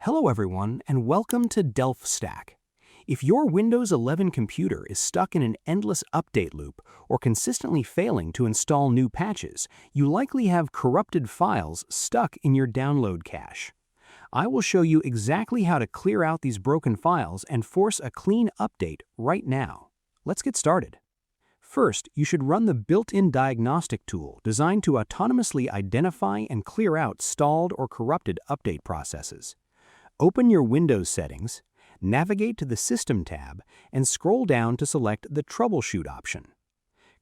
Hello everyone, and welcome to DelphStack. If your Windows 11 computer is stuck in an endless update loop or consistently failing to install new patches, you likely have corrupted files stuck in your download cache. I will show you exactly how to clear out these broken files and force a clean update right now. Let's get started. First, you should run the built-in diagnostic tool designed to autonomously identify and clear out stalled or corrupted update processes. Open your Windows settings, navigate to the System tab, and scroll down to select the Troubleshoot option.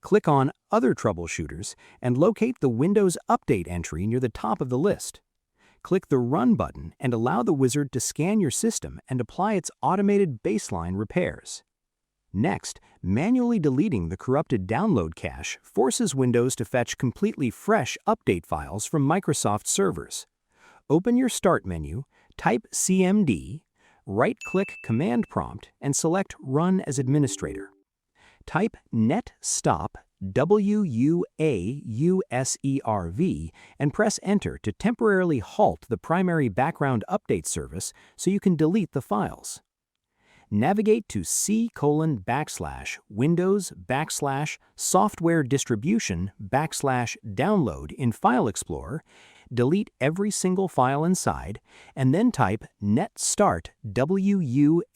Click on Other Troubleshooters and locate the Windows Update entry near the top of the list. Click the Run button and allow the wizard to scan your system and apply its automated baseline repairs. Next, manually deleting the corrupted download cache forces Windows to fetch completely fresh update files from Microsoft servers. Open your Start menu, type CMD, right-click Command Prompt, and select Run as Administrator. Type netstop WUAUSERV and press Enter to temporarily halt the primary background update service so you can delete the files. Navigate to c:/Windows/SoftwareDistribution/download in File Explorer, delete every single file inside, and then type netstart WUAUSERV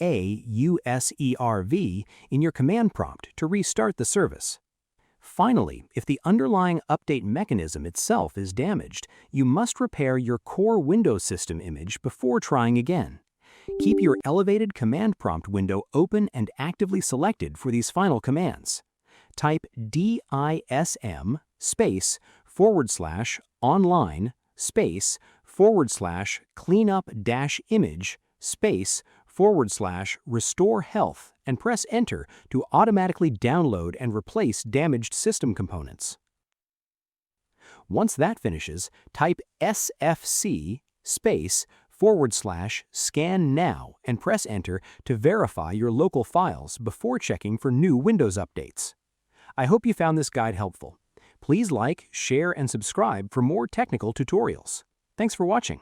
in your command prompt to restart the service. Finally, if the underlying update mechanism itself is damaged, you must repair your core Windows system image before trying again. Keep your elevated command prompt window open and actively selected for these final commands. Type DISM /online /cleanup-image /restore health and press Enter to automatically download and replace damaged system components. Once that finishes, type SFC /scan now and press Enter to verify your local files before checking for new Windows updates. I hope you found this guide helpful. Please like, share, and subscribe for more technical tutorials. Thanks for watching.